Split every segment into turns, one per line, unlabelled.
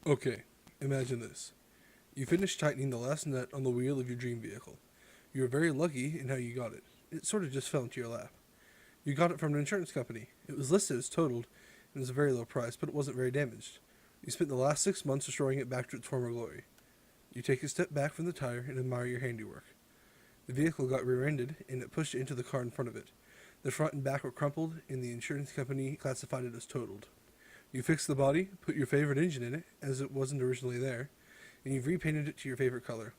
Okay, imagine this. You finish tightening the last nut on the wheel of your dream vehicle. You were very lucky in how you got it. It sort of just fell into your lap. You got it from an insurance company. It was listed as totaled and was a very low price, but it wasn't very damaged. You spent the last 6 months restoring it back to its former glory. You take a step back from the tire and admire your handiwork. The vehicle got rear-ended and it pushed into the car in front of it. The front and back were crumpled and the insurance company classified it as totaled. You fixed the body, put your favorite engine in it, as it wasn't originally there, and you've repainted it to your favorite color.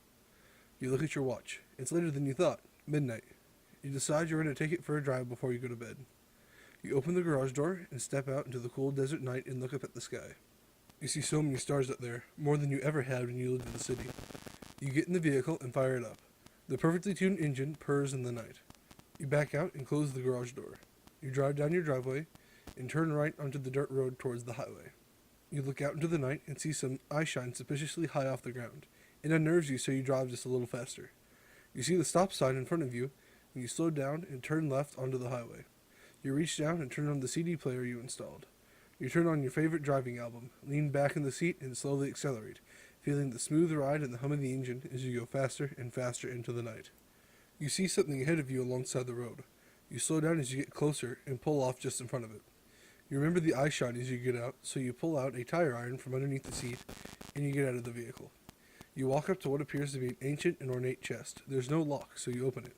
You look at your watch. It's later than you thought, midnight. You decide you're going to take it for a drive before you go to bed. You open the garage door and step out into the cool desert night and look up at the sky. You see so many stars up there, more than you ever had when you lived in the city. You get in the vehicle and fire it up. The perfectly tuned engine purrs in the night. You back out and close the garage door. You drive down your driveway and turn right onto the dirt road towards the highway. You look out into the night and see some eye shine suspiciously high off the ground. It unnerves you, so you drive just a little faster. You see the stop sign in front of you, and you slow down and turn left onto the highway. You reach down and turn on the CD player you installed. You turn on your favorite driving album, lean back in the seat, and slowly accelerate, feeling the smooth ride and the hum of the engine as you go faster and faster into the night. You see something ahead of you alongside the road. You slow down as you get closer and pull off just in front of it. You remember the eye shine as you get out, so you pull out a tire iron from underneath the seat and you get out of the vehicle. You walk up to what appears to be an ancient and ornate chest. There's no lock, so you open it.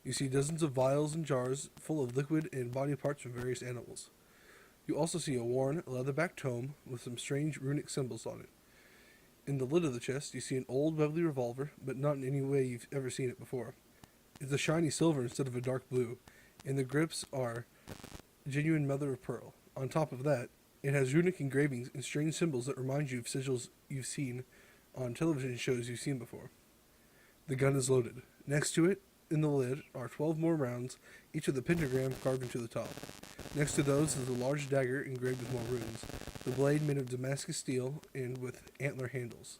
You see dozens of vials and jars full of liquid and body parts from various animals. You also see a worn, leatherback tome with some strange runic symbols on it. In the lid of the chest, you see an old, lovely revolver, but not in any way you've ever seen it before. It's a shiny silver instead of a dark blue, and the grips are genuine mother of pearl. On top of that, it has runic engravings and strange symbols that remind you of sigils you've seen on television shows you've seen before. The gun is loaded. Next to it, in the lid, are 12 more rounds, each with a pentagram carved into the top. Next to those is a large dagger engraved with more runes, the blade made of Damascus steel and with antler handles.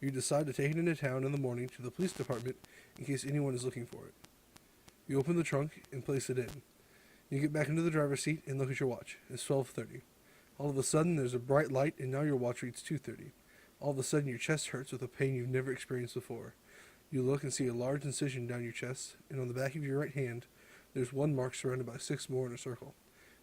You decide to take it into town in the morning to the police department in case anyone is looking for it. You open the trunk and place it in. You get back into the driver's seat and look at your watch. It's 12:30. All of a sudden, there's a bright light, and now your watch reads 2:30. All of a sudden, your chest hurts with a pain you've never experienced before. You look and see a large incision down your chest, and on the back of your right hand, there's one mark surrounded by 6 more in a circle.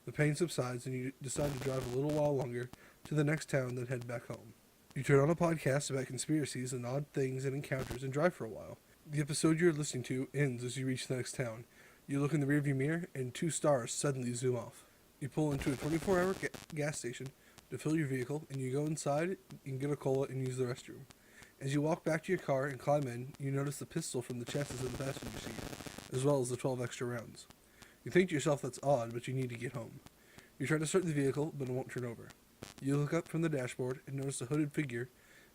The pain subsides, and you decide to drive a little while longer to the next town, then head back home. You turn on a podcast about conspiracies and odd things and encounters and drive for a while. The episode you're listening to ends as you reach the next town. You look in the rearview mirror, and 2 stars suddenly zoom off. You pull into a 24-hour gas station to fill your vehicle, and you go inside and get a cola and use the restroom. As you walk back to your car and climb in, you notice the pistol from the chest is in the passenger seat, as well as the 12 extra rounds. You think to yourself that's odd, but you need to get home. You try to start the vehicle, but it won't turn over. You look up from the dashboard and notice a hooded figure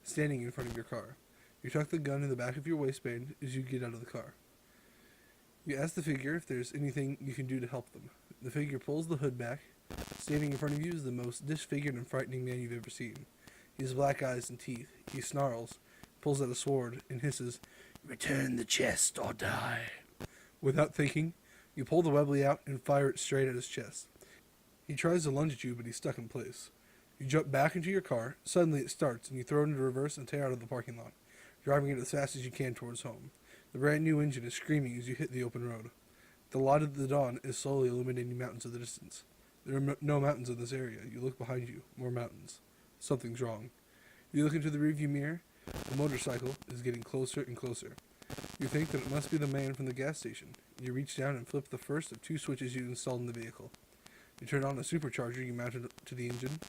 standing in front of your car. You tuck the gun in the back of your waistband as you get out of the car. You ask the figure if there's anything you can do to help them. The figure pulls the hood back. Standing in front of you is the most disfigured and frightening man you've ever seen. He has black eyes and teeth. He snarls, pulls out a sword, and hisses, "Return the chest or die." Without thinking, you pull the Webley out and fire it straight at his chest. He tries to lunge at you, but he's stuck in place. You jump back into your car. Suddenly it starts, and you throw it into reverse and tear out of the parking lot, driving it as fast as you can towards home. The brand new engine is screaming as you hit the open road. The light of the dawn is slowly illuminating mountains in the distance. There are no mountains in this area. You look behind you. More mountains. Something's wrong. You look into the rearview mirror. The motorcycle is getting closer and closer. You think that it must be the man from the gas station. You reach down and flip the first of 2 switches you installed in the vehicle. You turn on a supercharger you mounted to the engine.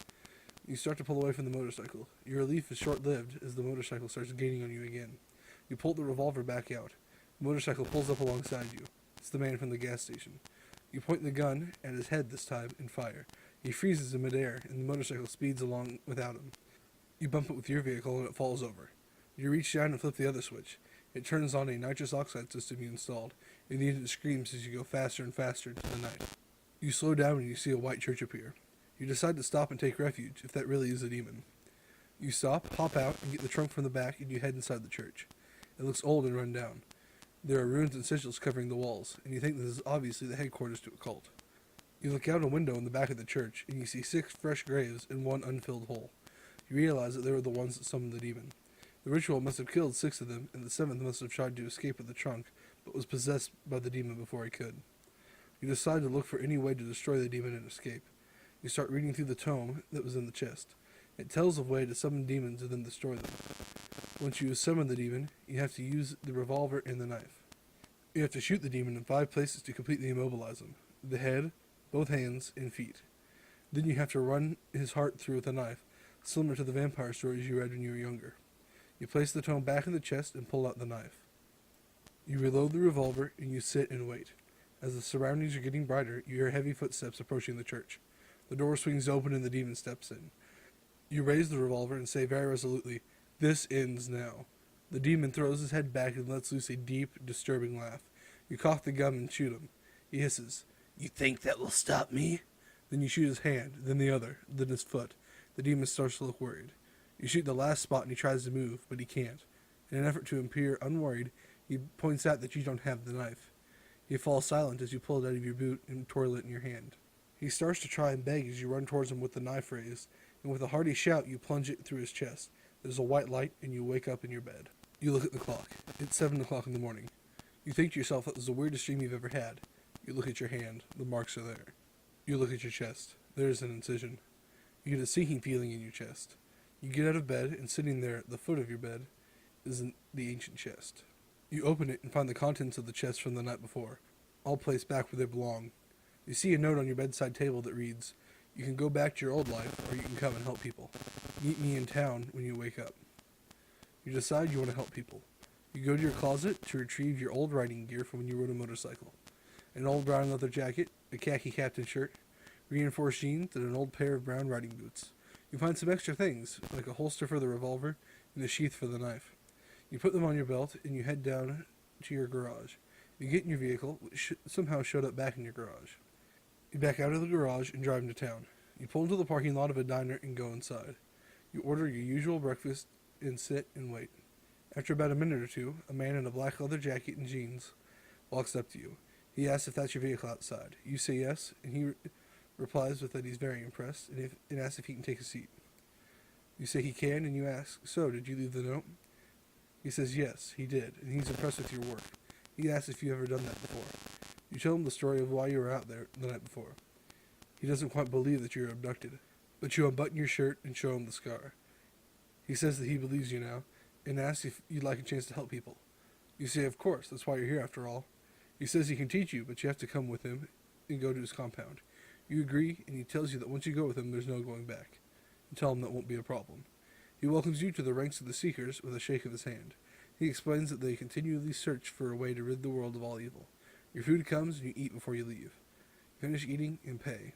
You start to pull away from the motorcycle. Your relief is short-lived as the motorcycle starts gaining on you again. You pull the revolver back out. The motorcycle pulls up alongside you. It's the man from the gas station. You point the gun at his head this time and fire. He freezes in midair, and the motorcycle speeds along without him. You bump it with your vehicle, and it falls over. You reach down and flip the other switch. It turns on a nitrous oxide system you installed, and the engine screams as you go faster and faster into the night. You slow down and you see a white church appear. You decide to stop and take refuge, if that really is a demon. You stop, hop out, and get the trunk from the back, and you head inside the church. It looks old and run down. There are runes and sigils covering the walls, and you think this is obviously the headquarters to a cult. You look out a window in the back of the church, and you see 6 fresh graves and 1 unfilled hole. You realize that they were the ones that summoned the demon. The ritual must have killed 6 of them, and the 7th must have tried to escape with the trunk, but was possessed by the demon before he could. You decide to look for any way to destroy the demon and escape. You start reading through the tome that was in the chest. It tells of a way to summon demons and then destroy them. Once you summon the demon, you have to use the revolver and the knife. You have to shoot the demon in 5 places to completely immobilize him: the head, both hands, and feet. Then you have to run his heart through with a knife, similar to the vampire stories you read when you were younger. You place the tome back in the chest and pull out the knife. You reload the revolver and you sit and wait. As the surroundings are getting brighter, you hear heavy footsteps approaching the church. The door swings open and the demon steps in. You raise the revolver and say very resolutely, "This ends now." The demon throws his head back and lets loose a deep, disturbing laugh. You cock the gun and shoot him. He hisses, "You think that will stop me?" Then you shoot his hand, then the other, then his foot. The demon starts to look worried. You shoot the last spot and he tries to move, but he can't. In an effort to appear unworried, he points out that you don't have the knife. He falls silent as you pull it out of your boot and twirl it in your hand. He starts to try and beg as you run towards him with the knife raised, and with a hearty shout you plunge it through his chest. There's a white light and you wake up in your bed. You look at the clock. It's 7 o'clock in the morning. You think to yourself that was the weirdest dream you've ever had. You look at your hand. The marks are there. You look at your chest. There's an incision. You get a sinking feeling in your chest. You get out of bed, and sitting there at the foot of your bed is the ancient chest. You open it and find the contents of the chest from the night before, all placed back where they belong. You see a note on your bedside table that reads, "You can go back to your old life, or you can come and help people. Meet me in town when you wake up." You decide you want to help people. You go to your closet to retrieve your old riding gear from when you rode a motorcycle. An old brown leather jacket, a khaki captain shirt, reinforced jeans, and an old pair of brown riding boots. You find some extra things, like a holster for the revolver and a sheath for the knife. You put them on your belt and you head down to your garage. You get in your vehicle, which somehow showed up back in your garage. You back out of the garage and drive into town. You pull into the parking lot of a diner and go inside. You order your usual breakfast and sit and wait. After about a minute or two, a man in a black leather jacket and jeans walks up to you. He asks if that's your vehicle outside. You say yes, and he replies with that he's very impressed and asks if he can take a seat. You say he can, and you ask, "So, did you leave the note?" He says yes, he did, and he's impressed with your work. He asks if you've ever done that before. You tell him the story of why you were out there the night before. He doesn't quite believe that you were abducted, but you unbutton your shirt and show him the scar. He says that he believes you now, and asks if you'd like a chance to help people. You say, "Of course, that's why you're here after all." He says he can teach you, but you have to come with him and go to his compound. You agree, and he tells you that once you go with him, there's no going back. You tell him that won't be a problem. He welcomes you to the ranks of the Seekers with a shake of his hand. He explains that they continually search for a way to rid the world of all evil. Your food comes, and you eat before you leave. You finish eating and pay.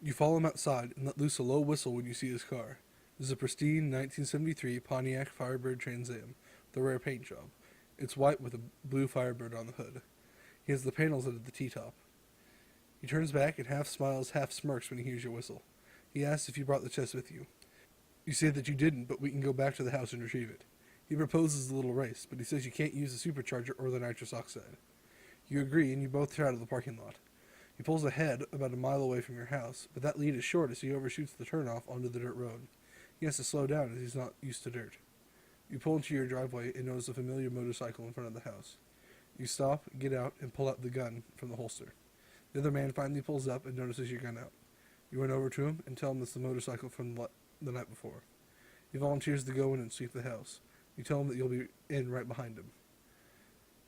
You follow him outside and let loose a low whistle when you see his car. This is a pristine 1973 Pontiac Firebird Trans Am, with a rare paint job. It's white with a blue Firebird on the hood. He has the panels under the T-top. He turns back and half smiles, half smirks when he hears your whistle. He asks if you brought the chest with you. You say that you didn't, but we can go back to the house and retrieve it. He proposes a little race, but he says you can't use the supercharger or the nitrous oxide. You agree, and you both head out of the parking lot. He pulls ahead about a mile away from your house, but that lead is short as he overshoots the turnoff onto the dirt road. He has to slow down as he's not used to dirt. You pull into your driveway and notice a familiar motorcycle in front of the house. You stop, get out, and pull out the gun from the holster. The other man finally pulls up and notices your gun out. You run over to him and tell him it's the motorcycle from the night before. He volunteers to go in and sweep the house. You tell him that you'll be in right behind him.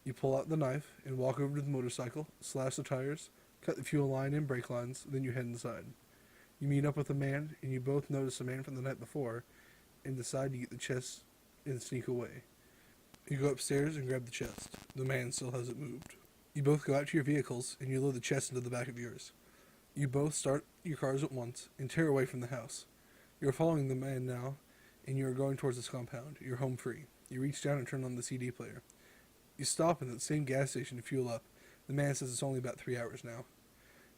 You pull out the knife and walk over to the motorcycle, slash the tires, cut the fuel line and brake lines, then you head inside. You meet up with a man, and you both notice a man from the night before, and decide to get the chest and sneak away. You go upstairs and grab the chest. The man still hasn't moved. You both go out to your vehicles, and you load the chest into the back of yours. You both start your cars at once and tear away from the house. You are following the man now, and you are going towards his compound. You're home free. You reach down and turn on the CD player. You stop in the same gas station to fuel up. The man says it's only about 3 hours now.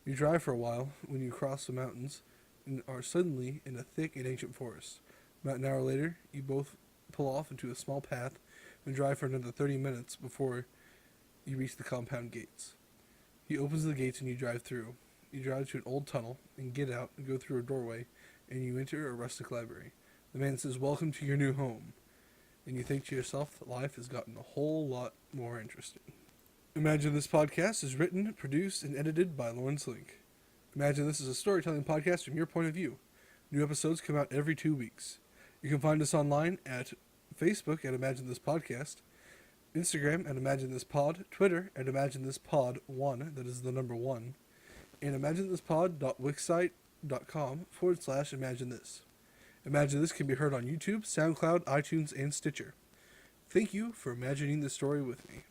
You drive for a while when you cross the mountains and are suddenly in a thick and ancient forest. About an hour later, you both pull off into a small path and drive for another 30 minutes before you reach the compound gates. He opens the gates and you drive through. You drive to an old tunnel and get out and go through a doorway, and you enter a rustic library. The man says, "Welcome to your new home." And you think to yourself that life has gotten a whole lot more interesting. Imagine This podcast is written, produced, and edited by Lawrence Link. Imagine This is a storytelling podcast from your point of view. New episodes come out every 2 weeks. You can find us online at Facebook at Imagine This Podcast, Instagram at Imagine This Pod, Twitter at Imagine This Pod 1, that is the number 1, and imaginethispod.wixsite.com/Imagine This. Imagine This can be heard on YouTube, SoundCloud, iTunes, and Stitcher. Thank you for imagining this story with me.